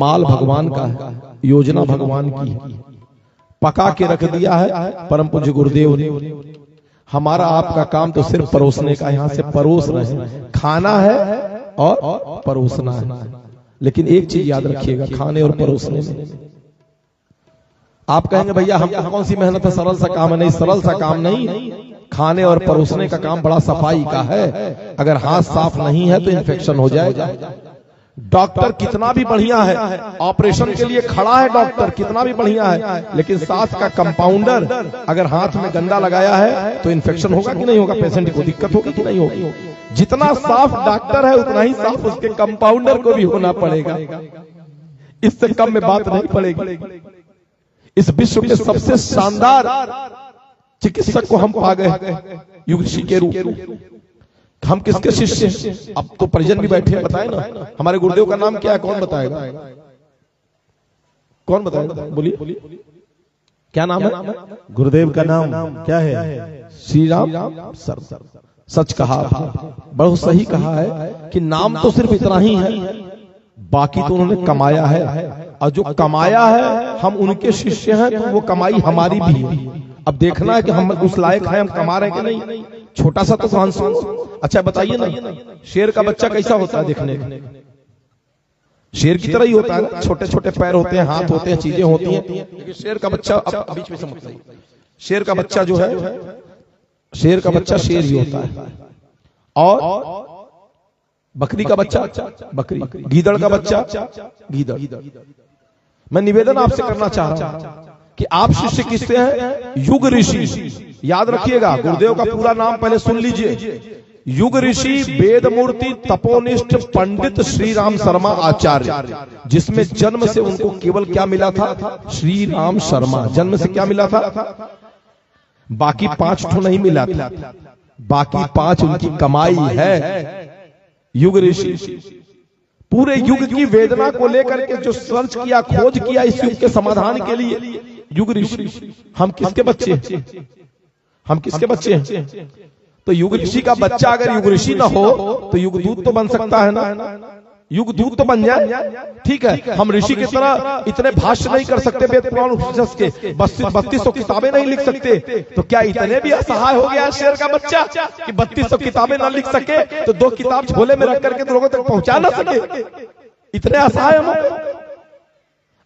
माल भगवान का है, योजना भगवान की है, पका के रख दिया है परम पूज्य गुरुदेव ने। हमारा आपका काम तो सिर्फ परोसने का, यहां से परोस रहे हैं, खाना है और परोसना है। लेकिन एक चीज याद रखिएगा, खाने और परोसने में आप कहेंगे भैया हम कौन सी मेहनत है, सरल सा काम है। नहीं, सरल सा काम नहीं, खाने और परोसने का काम बड़ा सफाई का है। अगर हाथ साफ नहीं है तो इन्फेक्शन हो जाएगा। डॉक्टर कितना भी बढ़िया है, ऑपरेशन के लिए खड़ा है डॉक्टर कितना भी बढ़िया है, लेकिन साथ का कंपाउंडर अगर हाथ में गंदा लगाया है तो इन्फेक्शन होगा कि नहीं होगा, पेशेंट को दिक्कत होगी कि नहीं होगी। जितना साफ डॉक्टर है उतना ही साफ उसके कंपाउंडर को भी होना पड़ेगा, इससे कम में बात नहीं पड़ेगी। इस विश्व के सबसे शानदार चिकित्सक को हम पा गए युग ऋषि के रूप। हम किसके शिष्य हैं? अब तो परिजन भी बैठे हैं, बताए ना हमारे गुरुदेव का नाम क्या है, कौन बताएगा? कौन बताएगा? बोलिए, क्या नाम है गुरुदेव का? नाम क्या है? श्री राम सर। सच कहा, बहुत सही कहा है कि नाम तो सिर्फ इतना ही है, बाकी तो उन्होंने कमाया है, और जो कमाया है हम उनके शिष्य हैं, तो वो कमाई हमारी भी है। अब देखना है कि हम उस लायक हैं, हम कमा रहे हैं कि नहीं। छोटा सा तो सांसू। अच्छा बताइए ना, शेर का बच्चा कैसा होता है देखने में? शेर की तरह ही होता है, छोटे छोटे पैर होते हैं, हाथ होते हैं, चीजें होती हैं। लेकिन शेर का बच्चा, अब बीच में समझ जाइए, शेर का बच्चा जो है, शेर का बच्चा शेर ही होता है, और बकरी का बच्चा बकरी, गीदड़ का बच्चा गीदड़। मैं निवेदन आपसे करना चाह रहा हूं कि आप शिष्य किससे हैं? युग ऋषि। याद रखिएगा, गुरुदेव का पूरा नाम पहले सुन लीजिए। युग ऋषि वेद मूर्ति तपोनिष्ठ पंडित श्री राम शर्मा आचार्य, जिसमें जन्म से उनको केवल क्या मिला था? श्री राम शर्मा। जन्म से क्या मिला था? बाकी 5 ठो नहीं मिला था, बाकी 5 उनकी कमाई है। युग ऋषि पूरे युग की वेदना को लेकर के जो सर्च किया, खोज किया इस युग के समाधान के लिए, युग ऋषि। हम किसके बच्चे हैं? हम किसके बच्चे हैं? तो युग ऋषि का बच्चा अगर युग ऋषि ना हो तो युगदूत तो बन सकता है ना, युगदूत तो बन जाए। ठीक है, हम ऋषि की तरह इतने भाष्य नहीं कर सकते वेद पुराण उपनिषद के, 3200 किताबें नहीं लिख सकते, तो क्या इतने भी असहाय हो गया शेर का बच्चा कि 3200 किताबें ना लिख सके तो 2 किताब झोले में रख करके लोगों तक पहुंचा ना सके? इतने असहाय हम।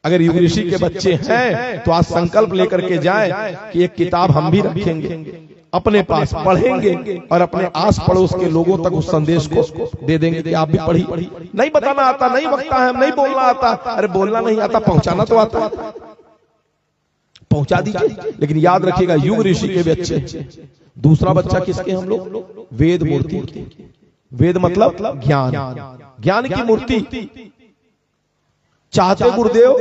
अगर युग ऋषि के बच्चे हैं तो आज संकल्प लेकर के जाएं कि एक किताब हम भी रखेंगे, अपने पास पढ़ेंगे और अपने आस पड़ोस के लोगों तक उस संदेश को दे देंगे कि आप भी पढ़ी। नहीं बताना आता, नहीं वक्ता है, नहीं बोलना आता, अरे बोलना नहीं आता, पहुंचाना तो आता, पहुंचा दीजिए। लेकिन याद रखिएगा, युग ऋषि के बच्चे। दूसरा बच्चा किसके? हम लोग वेद मूर्ति। वेद मतलब ज्ञान, ज्ञान की मूर्ति। चाहते गुरुदेव,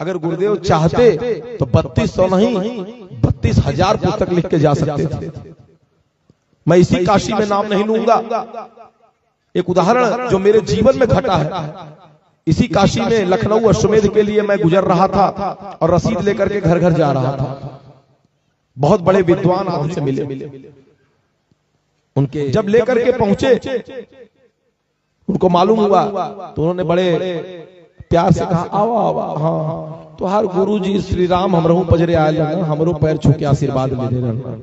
अगर गुरुदेव चाहते तो 3200 नहीं 32,000 पुस्तक लिख के जा सकते थे। मैं इसी काशी में नाम नहीं लूंगा, एक उदाहरण जो मेरे जीवन में घटा है। इसी काशी में लखनऊ अश्वमेध के लिए मैं गुजर रहा था और रसीद लेकर के घर घर जा रहा था। बहुत बड़े विद्वान आदमी से मिले। उनके जब लेकर के पहुंचे, उनको मालूम हुआ तो उन्होंने बड़े प्यार से कहा, आओ आओ, हाँ तो हर गुरु जी श्री राम हमरहू पजरे आयल, हमरो पैर छू के आशीर्वाद ले दे रहे।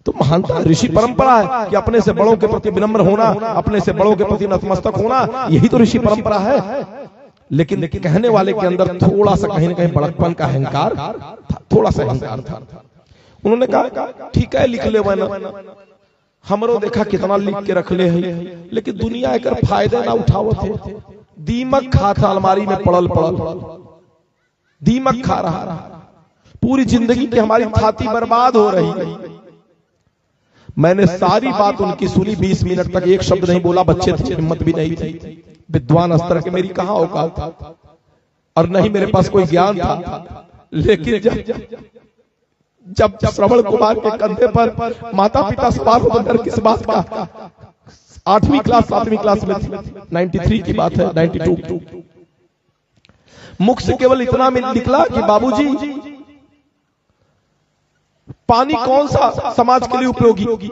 तो महानता ऋषि परंपरा है कि अपने से बड़ों के प्रति विनम्र होना, अपने से बड़ों के प्रति नतमस्तक होना, यही तो ऋषि परंपरा है। लेकिन कहने वाले के अंदर थोड़ा सा कहीं न कहीं बड़कपन का अहंकार था, थोड़ा सा अहंकार था। उन्होंने कहा ठीक है लिख ले, वरना हमरो देखा कितना लिख के रख ले है, लेकिन दुनिया एक फायदे ना उठावत है। दीमक खा था अलमारी में पड़ल, दीमक खा रहा, पूरी जिंदगी की हमारी छाती बर्बाद हो रही। मैंने सारी बात उनकी सुनी, 20 मिनट तक एक शब्द नहीं बोला। बच्चे थे, हिम्मत भी नहीं थी, विद्वान स्तर के मेरी कहां औकात था, और नहीं मेरे पास कोई ज्ञान था। लेकिन जब श्रवण कुमार के कंधे पर माता पिता सवार हो, डर किस बात का? 8वीं क्लास 7वीं क्लास में 93 की बात है, 92। मुख से केवल इतना निकला कि बाबूजी पानी कौन सा समाज के लिए उपयोगी?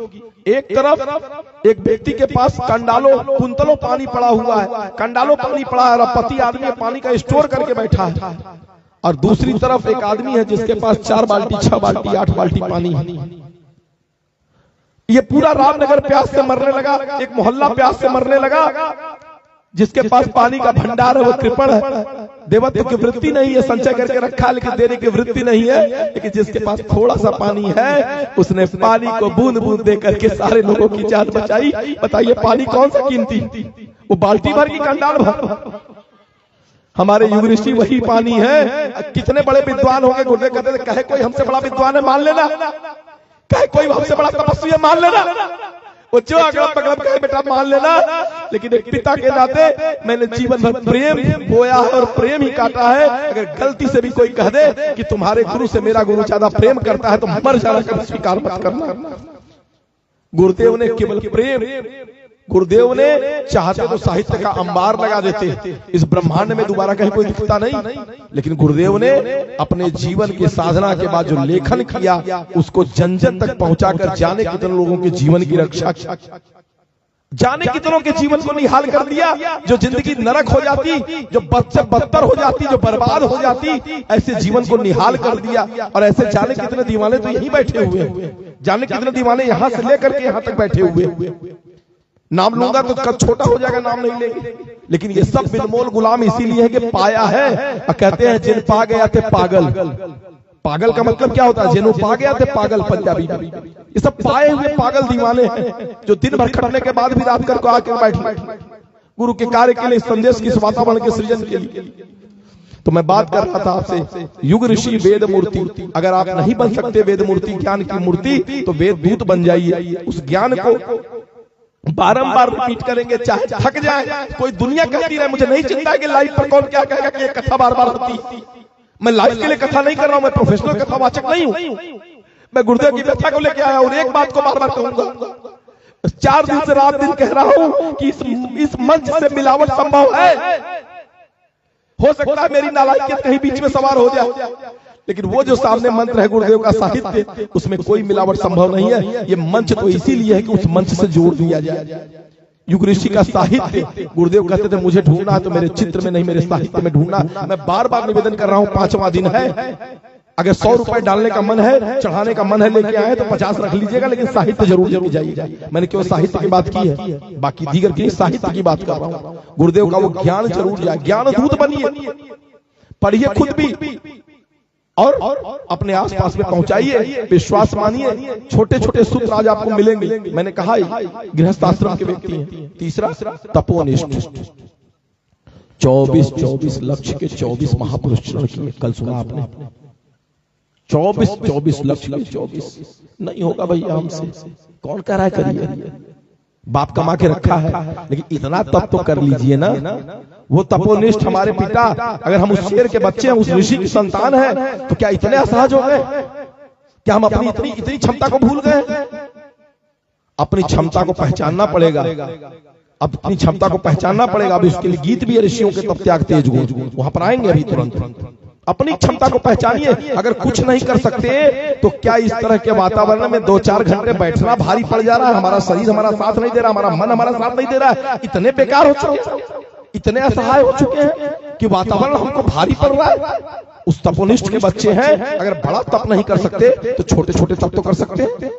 एक तरफ एक व्यक्ति के पास कंडालो कुंतलों पानी पड़ा हुआ है, कंडालो पानी पड़ा है, रपति आदमी पानी का स्टोर करके बैठा है, और दूसरी तरफ एक आदमी है जिसके पास 4 बाल्टी 6 बाल्टी 8 बाल्टी पानी है। ये पूरा रामनगर प्यास से मरने लगा, एक मोहल्ला प्यास से मरने लगा। जिसके पास पानी का भंडार है वो कृपण है, देवत्व की वृत्ति नहीं है, संचय करके रखा लेकिन देने की वृत्ति नहीं है। लेकिन जिसके पास थोड़ा सा पानी है उसने पानी को बूंद बूंद दे करके सारे लोगों की जान बचाई। बताइए पानी कौन सा कीमती? वो बाल्टी भर की कंडाल भर। हमारे युग ऋषि वही पानी है। कितने बड़े विद्वान होंगे, गुरुदेव कहते थे कहे कोई हमसे बड़ा विद्वान है मान लेना, कहे कोई हमसे बड़ा तपस्वी है मान लेना, वो जो अगड़म पगड़म कहे बेटा मान लेना। लेकिन एक पिता के नाते मैंने जीवन भर प्रेम बोया है और प्रेम ही काटा है। अगर गलती से भी कोई कह दे कि तुम्हारे गुरु से मेरा गुरु ज्यादा प्रेम करता है तो मर जाना, कर स्वीकार मत करना। गुरुदेव ने केवल प्रेम, गुरुदेव ने चाहते तो साहित्य का अंबार लगा देते, इस ब्रह्मांड में दोबारा कहीं कोई दिखता नहीं। लेकिन गुरुदेव ने अपने जीवन की साधना के बाद जो लेखन किया उसको जन जन तक पहुंचाकर जाने कितने लोगों के जीवन की रक्षा, जाने कितनों के जीवन को निहाल कर दिया। जो जिंदगी नरक हो जाती, जो बदतर हो जाती, जो बर्बाद हो जाती, ऐसे जीवन को निहाल कर दिया। और ऐसे जाने कितने दीवाने तो यहीं बैठे हुए, जाने कितने दीवाने यहां से लेकर के यहां तक बैठे हुए। नाम लूंगा तो कद छोटा हो जाएगा, नाम नहीं लेंगे। लेकिन ये सब बिनमोल गुलाम इसीलिए है कि पाया है। कहते हैं जिन पा गया थे पागल, पागल का मतलब क्या होता है? जिन्हों पा गया थे पागल पंजाबी में। ये सब पाए हुए पागल दीवाने हैं जो दिन भर खटने के बाद भी रात कर को आकर बैठे गुरु के कार्य के लिए, संदेश की वातावरण के सृजन के लिए। तो मैं बात कर रहा था आपसे, युग ऋषि वेद मूर्ति। अगर आप नहीं बन सकते वेद मूर्ति, ज्ञान की मूर्ति, तो वेद दूत बन जाइए। उस ज्ञान को बारंबार रिपीट करेंगे चाहे थक जाए। कोई दुनिया कहती रहे, मुझे नहीं चिंता है कि लाइव पर कौन क्या कहेगा कि ये कथा बार बार होती। मैं लाइव के लिए कथा नहीं कर रहा हूं, मैं प्रोफेशनल कथावाचक नहीं हूं। मैं गुरुदेव की व्यथा को लेके आया और एक बात को बार बार कहूंगा। 4 दिन से रात दिन कह रहा हूं कि इस मंच से मिलावट संभव है। हो सकता है मेरी नालायकियत कहीं बीच में सवार हो जाए, लेकिन वो जो सामने मंत्र है गुरुदेव का साहित्य, उसमें कोई मिलावट संभव नहीं है। ये मंच तो इसीलिए है कि उस मंच से जोड़ दिया जाए। युग ऋषि का साहित्य, गुरुदेव कहते थे मुझे ढूंढना है तो मेरे चित्र में नहीं मेरे साहित्य में ढूंढना। मैं बार बार निवेदन कर रहा हूं, 5वां दिन है। अगर 100 रुपए डालने का मन है, चढ़ाने का मन है, लेके आए तो 50 रख लीजिएगा, लेकिन साहित्य जरूर जरूर जाइए। मैंने केवल साहित्य की बात की है, बाकी दीगर की साहित्य की बात कर रहा हूं। गुरुदेव का वो ज्ञान जरूर जाए, ज्ञान दूत बनिए, पढ़िए खुद भी और अपने आसपास में पहुंचाइए। विश्वास मानिए, छोटे छोटे सूत्र आज आपको मिलेंगे। मैंने कहा गृहस्थ आश्रम के व्यक्ति हैं। तीसरा तपोनिष्ठ, 24 लक्ष्य के 24 महापुरुष चरण किए। कल सुना आपने, 24 लक्ष्य के 24 नहीं होगा भैया हमसे। कौन कह रहा है करिए? बाप कमा के रखा है, लेकिन इतना तप तो कर लीजिए ना। वो तपोनिष्ठ हमारे पिता, अगर हम उस शेर के बच्चे हैं, उस ऋषि की संतान है, तो क्या इतने असहज हो गए? क्या हम अपनी इतनी क्षमता को भूल गए? अपनी क्षमता को पहचानना पड़ेगा, अपनी क्षमता को पहचानना पड़ेगा। अब इसके लिए गीत भी है ऋषियों के, तप त्याग तेज गुण, वहां पर आएंगे अभी तुरंत। अपनी क्षमता को पहचानिए। अगर कुछ नहीं कर सकते तो क्या इस तरह के वातावरण में 2-4 घंटे बैठना भारी पड़ जा रहा है? हमारा शरीर हमारा साथ नहीं दे रहा, हमारा मन हमारा साथ नहीं दे रहा है। इतने बेकार हो चुके हैं, इतने असहाय हो चुके हैं कि वातावरण हमको भारी पड़ रहा है। उस तपोनिष्ठ के बच्चे हैं, अगर बड़ा तप नहीं कर सकते तो छोटे छोटे तप तो कर सकते हैं।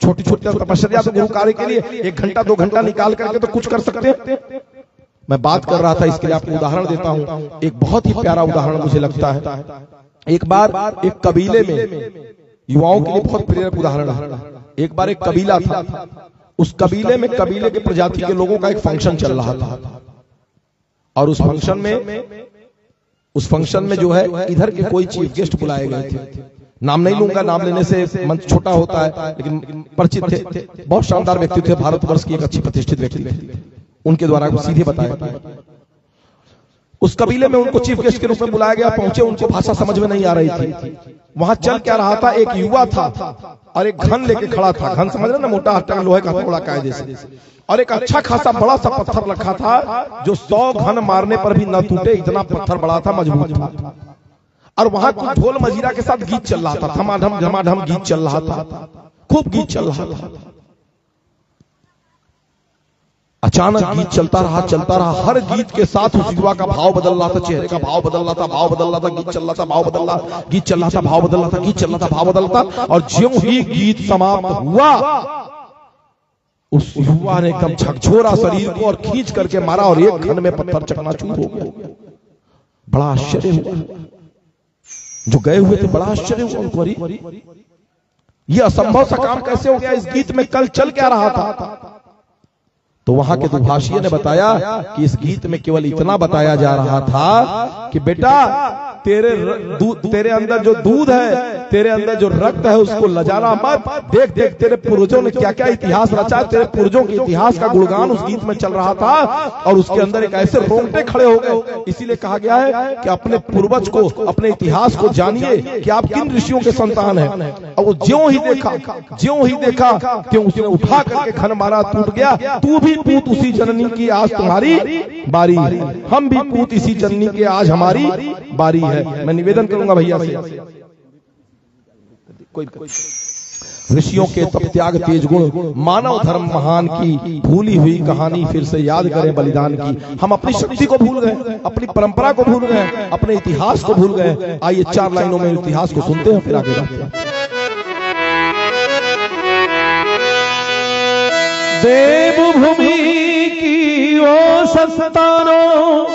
छोटी छोटी तपस्या तो गुरु कार्य के लिए 1 घंटा 2 घंटा निकाल करके तो कुछ कर सकते हैं। मैं बात कर रहा था, इसके लिए आपको उदाहरण देता हूं। एक बहुत ही प्यारा उदाहरण मुझे लगता है। एक बार एक कबीले में, युवाओं के लिए बहुत प्रेरक उदाहरण है। एक बार एक कबीला था, उस कबीले में कबीले के प्रजाति के लोगों का एक फंक्शन चल रहा था। और उस फंक्शन में जो है इधर के कोई चीफ गेस्ट बुलाए गए थे। नाम नहीं लूंगा, नाम लेने से मंच छोटा होता है, लेकिन परिचित थे, बहुत शानदार व्यक्ति थे, भारतवर्ष की एक अच्छी प्रतिष्ठित व्यक्ति थे। उनके द्वारा सीधे बताया। उस कबीले में उनको चीफ गेस्ट के रूप में बुलाया गया। पहुंचे, उनको भाषा समझ में नहीं आ रही थी। वहां चल क्या रहा था, एक युवा था और एक घन लेके खड़ा था। घन समझ रहे ना, मोटा हट्टा लोहे का थोड़ा कायदे से, और एक अच्छा खासा बड़ा सा पत्थर रखा था जो 100 घन मारने पर भी न टूटे, इतना पत्थर बड़ा था, मजबूत था। और वहां कुछ ढोल मजीरा के साथ गीत चल रहा था, धमाधम धमाधम गीत चल रहा था, खूब गीत चल रहा था। अचानक गीत चलता रहा, हर गीत के साथ उस युवा का भाव बदल रहा था, चेहरे का भाव बदल रहा था, भाव बदल रहा था, गीत चल रहा था, भाव बदल रहा, गीत चल रहा था, भाव बदल रहा था, गीत चल रहा था, भाव बदल रहा था। और ज्यों ही गीत समाप्त हुआ, उस युवा ने एकदम झकझोरा शरीर को और खींच करके मारा और एक क्षण में पत्थर चकनाचूर हो गया। बड़ा आश्चर्य हुआ, जो गए हुए थे बड़ा आश्चर्य हुआ उनको, ये असंभव सा काम कैसे हो गया, इस गीत में कल चल क्या रहा था। तो वहां के दुभाषिये ने बताया कि इस गीत में केवल इतना बताया जा रहा था कि बेटा तेरे अंदर जो दूध है, तेरे अंदर जो रक्त है, उसको लजाना मत। देख देख तेरे पूर्वजों ने क्या क्या इतिहास रचा, तेरे पूर्वजों के इतिहास का गुणगान उस गीत में चल रहा था और उसके अंदर एक ऐसे रोंगटे खड़े हो गए। इसीलिए कहा गया है कि अपने पूर्वज को, अपने इतिहास को जानिए कि आप किन ऋषियों के संतान हैं। और वो ज्यों ही देखा क्यों उसने उठा करके खन मारा, टूट गया। तू भी पूत उसी जननी की, आज तुम्हारी बारी है, हम भी पूत इसी जननी के, आज हमारी बारी है। मैं निवेदन करूंगा भैया से, कोई ऋषियों के तप त्याग तेज गुण, मानव धर्म महान की भूली हुई कहानी फिर से याद करें बलिदान की। हम अपनी शक्ति को भूल गए, अपनी परंपरा को भूल गए, अपने इतिहास को भूल गए। आइए 4 लाइनों में इतिहास को सुनते हैं, फिर आगे बढ़ते हैं। देवभूमि की ओ संतानों,